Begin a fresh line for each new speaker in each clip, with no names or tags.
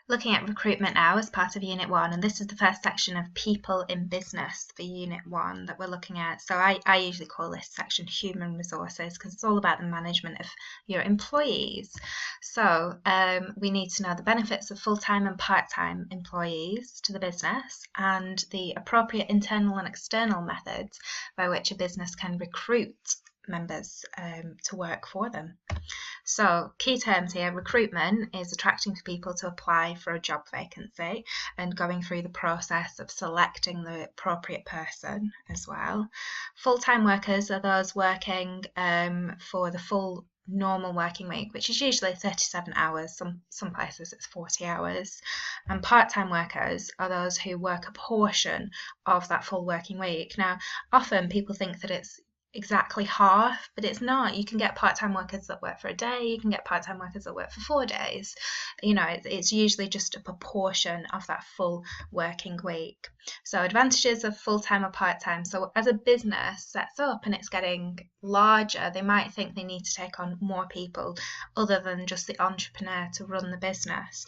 Looking at recruitment now as part of Unit 1, and this is the first section of People in Business for Unit 1 that we're looking at. So I usually call this section Human Resources because it's all about the management of your employees. So we need to know the benefits of full-time and part-time employees to the business and the appropriate internal and external methods by which a business can recruit members to work for them. So key terms here: recruitment is attracting people to apply for a job vacancy and going through the process of selecting the appropriate person as well. Full-time workers are those working for the full normal working week, which is usually 37 hours, some places it's 40 hours. And part-time workers are those who work a portion of that full working week. Now, often people think that it's exactly half, but it's not. You can get part-time workers that work for a day, you can get part-time workers that work for 4 days. You know, it's usually just a proportion of that full working week. So advantages of full-time or part-time. So as a business sets up and it's getting larger, they might think they need to take on more people other than just the entrepreneur to run the business.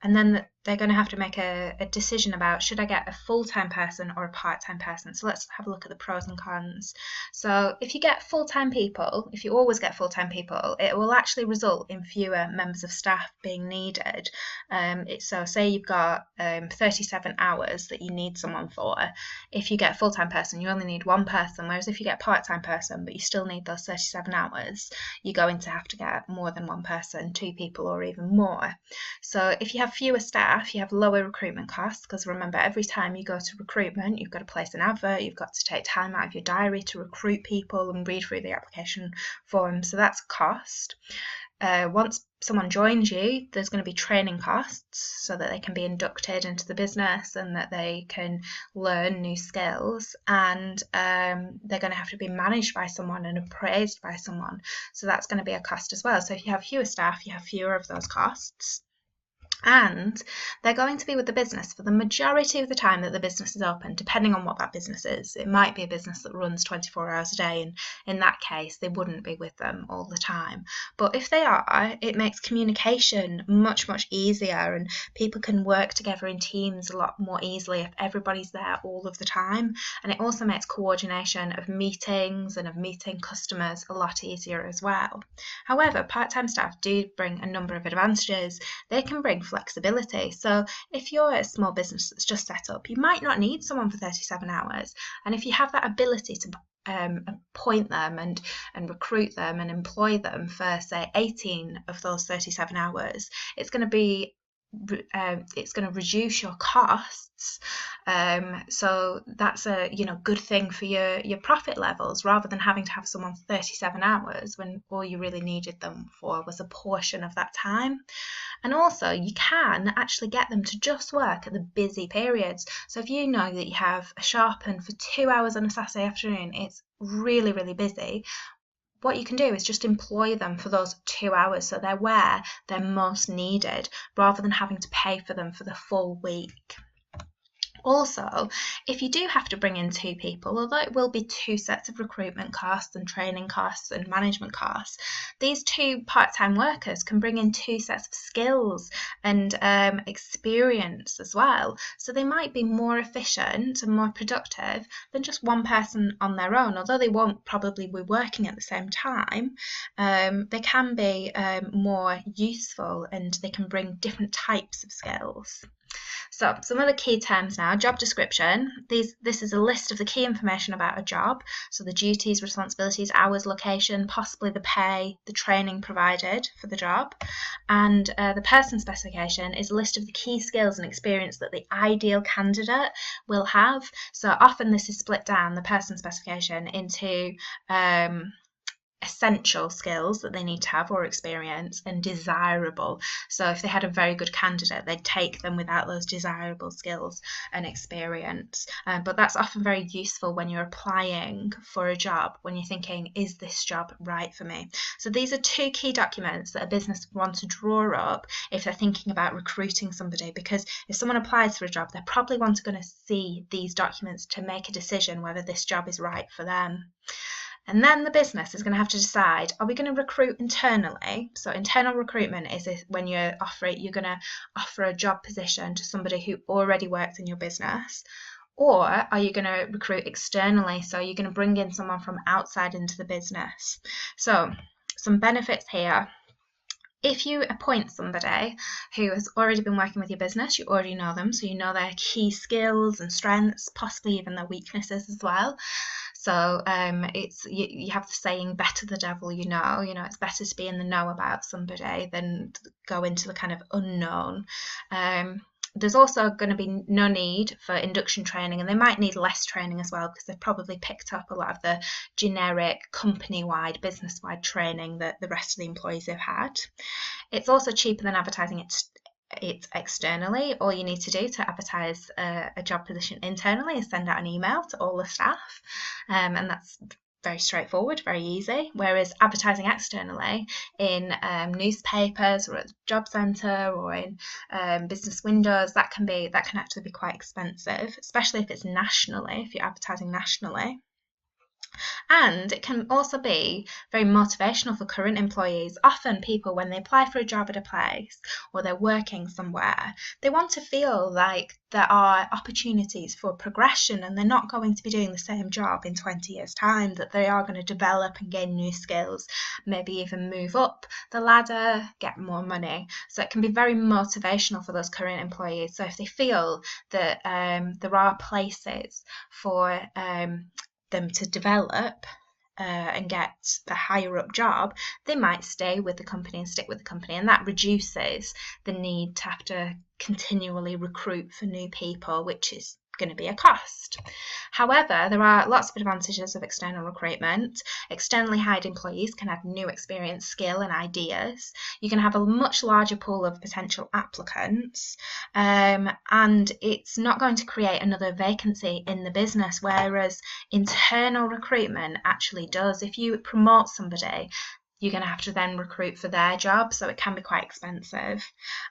And then they're going to have to make a decision about, should I get a full-time person or a part-time person? So let's have a look at the pros and cons. So if you get full-time people, if you always get full-time people, it will actually result in fewer members of staff being needed. So say you've got 37 hours that you need someone for. If you get a full-time person, you only need one person, whereas if you get a part-time person, but you still need those 37 hours, you're going to have to get more than one person, 2 people or even more. So if you have fewer staff, you have lower recruitment costs, because remember, every time you go to recruitment, you've got to place an advert, you've got to take time out of your diary to recruit people and read through the application form, so that's a cost. Once someone joins you, there's going to be training costs so that they can be inducted into the business and that they can learn new skills, and they're going to have to be managed by someone and appraised by someone, so that's going to be a cost as well. So if you have fewer staff, you have fewer of those costs. And they're going to be with the business for the majority of the time that the business is open, depending on what that business is. It might be a business that runs 24 hours a day, and in that case, they wouldn't be with them all the time. But if they are, it makes communication much, much easier, and people can work together in teams a lot more easily if everybody's there all of the time. And it also makes coordination of meetings and of meeting customers a lot easier as well. However, part-time staff do bring a number of advantages. They can bring flexibility. So if you're a small business that's just set up, you might not need someone for 37 hours. And if you have that ability to appoint them and recruit them and employ them for, say, 18 of those 37 hours, it's going to reduce your costs. So that's a good thing for your profit levels, rather than having to have someone for 37 hours when all you really needed them for was a portion of that time. And also, you can actually get them to just work at the busy periods. So if you know that you have a sharpen for 2 hours on a Saturday afternoon, it's really, really busy, what you can do is just employ them for those 2 hours, so they're where they're most needed, rather than having to pay for them for the full week. Also, if you do have to bring in 2 people, although it will be 2 sets of recruitment costs and training costs and management costs, these 2 part-time workers can bring in 2 sets of skills and experience as well. So they might be more efficient and more productive than just one person on their own. Although they won't probably be working at the same time, they can be more useful, and they can bring different types of skills. So some of the key terms now: job description. This is a list of the key information about a job. So the duties, responsibilities, hours, location, possibly the pay, the training provided for the job. And the person specification is a list of the key skills and experience that the ideal candidate will have. So often this is split down, the person specification, into essential skills that they need to have or experience, and desirable. So if they had a very good candidate, they'd take them without those desirable skills and experience. But that's often very useful when you're applying for a job, when you're thinking, is this job right for me? So these are 2 key documents that a business wants to draw up if they're thinking about recruiting somebody, because if someone applies for a job, they're probably going to see these documents to make a decision whether this job is right for them. And then the business is going to have to decide, are we going to recruit internally? So internal recruitment is when you're going to offer a job position to somebody who already works in your business. Or are you going to recruit externally? So you're going to bring in someone from outside into the business. So some benefits here. If you appoint somebody who has already been working with your business, you already know them, so you know their key skills and strengths, possibly even their weaknesses as well. So it's you have the saying, better the devil you know. It's better to be in the know about somebody than go into the kind of unknown. There's also going to be no need for induction training, and they might need less training as well because they've probably picked up a lot of the generic company-wide, business-wide training that the rest of the employees have had. It's also cheaper than advertising it externally. All you need to do to advertise a job position internally is send out an email to all the staff, and that's very straightforward, very easy. Whereas advertising externally in newspapers or at the job centre or in business windows, that can actually be quite expensive, especially if it's nationally, if you're advertising nationally. And it can also be very motivational for current employees. Often people, when they apply for a job at a place or they're working somewhere, they want to feel like there are opportunities for progression and they're not going to be doing the same job in 20 years' time, that they are going to develop and gain new skills, maybe even move up the ladder, get more money. So it can be very motivational for those current employees. So if they feel that there are places for them to develop and get the higher up job, they might stay with the company and stick with the company, and that reduces the need to have to continually recruit for new people, which is going to be a cost. However, there are lots of advantages of external recruitment. Externally hired employees can add new experience, skill and ideas. You can have a much larger pool of potential applicants, and it's not going to create another vacancy in the business, whereas internal recruitment actually does. If you promote somebody, you're going to have to then recruit for their job, so it can be quite expensive.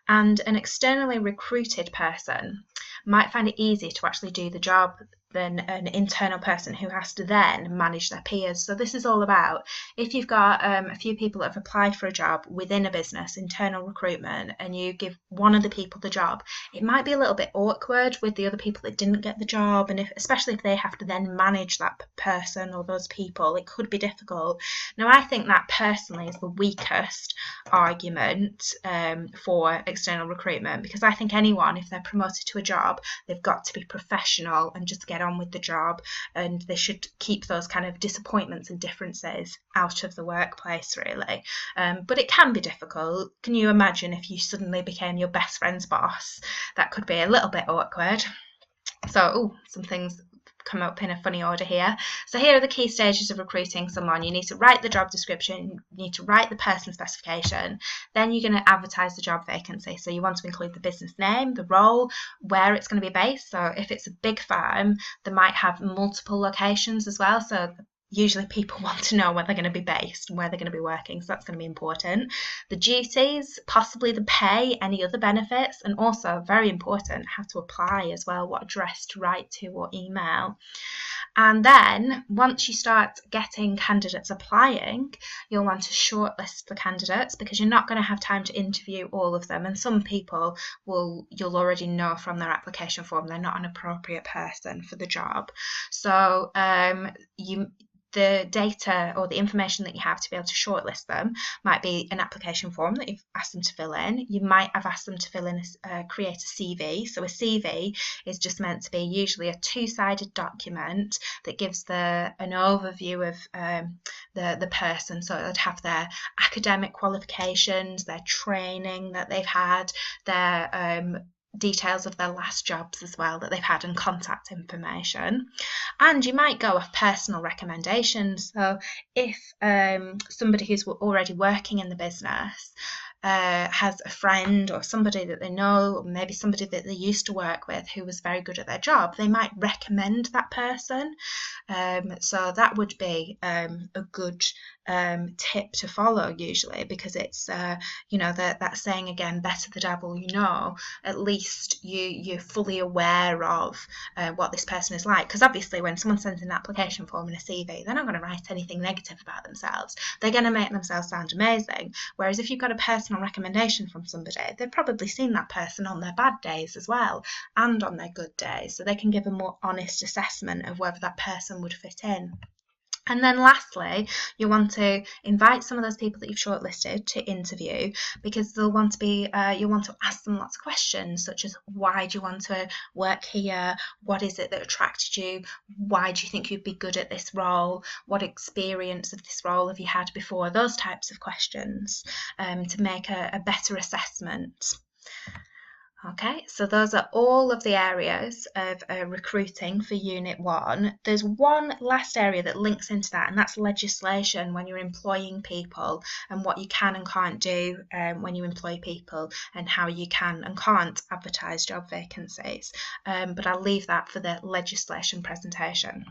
And an externally recruited person might find it easier to actually do the job than an internal person who has to then manage their peers. So this is all about, if you've got a few people that have applied for a job within a business, internal recruitment, and you give one of the people the job, it might be a little bit awkward with the other people that didn't get the job, and especially if they have to then manage that person or those people, it could be difficult. Now, I think that personally is the weakest argument for external recruitment, because I think anyone, if they're promoted to a job, they've got to be professional and just get on with the job, and they should keep those kind of disappointments and differences out of the workplace, really. But it can be difficult. Can you imagine if you suddenly became your best friend's boss? That could be a little bit awkward. So, some things come up in a funny order here. So here are the key stages of recruiting someone. You need to write the job description, you need to write the person specification, then you're going to advertise the job vacancy. So you want to include the business name, the role, where it's going to be based. So if it's a big firm, they might have multiple locations as well. So usually people want to know where they're going to be based and where they're going to be working, so that's going to be important. The duties, possibly the pay, any other benefits, and also, very important, how to apply as well, what address to write to or email. And then once you start getting candidates applying, you'll want to shortlist the candidates, because you're not going to have time to interview all of them, and some people you'll already know from their application form they're not an appropriate person for the job. So the data or the information that you have to be able to shortlist them might be an application form that you've asked them to fill in. You might have asked them to fill in create a CV. So a CV is just meant to be usually a two-sided document that gives an overview of the person. So they'd have their academic qualifications, their training that they've had, their details of their last jobs as well that they've had, and contact information. And you might go off personal recommendations. So if somebody who's already working in the business has a friend or somebody that they know, or maybe somebody that they used to work with who was very good at their job, they might recommend that person. So that would be a good tip to follow usually, because it's that saying again, better the devil you know. At least you're fully aware of what this person is like, because obviously when someone sends an application form and a CV, they're not going to write anything negative about themselves. They're going to make themselves sound amazing. Whereas if you've got a personal recommendation from somebody, they've probably seen that person on their bad days as well and on their good days, so they can give a more honest assessment of whether that person would fit in. And then lastly, you want to invite some of those people that you've shortlisted to interview, because they'll want to be, you'll want to ask them lots of questions, such as why do you want to work here? What is it that attracted you? Why do you think you'd be good at this role? What experience of this role have you had before? Those types of questions to make a better assessment. Okay, so those are all of the areas of recruiting for Unit 1. There's one last area that links into that, and that's legislation when you're employing people, and what you can and can't do when you employ people, and how you can and can't advertise job vacancies. But I'll leave that for the legislation presentation.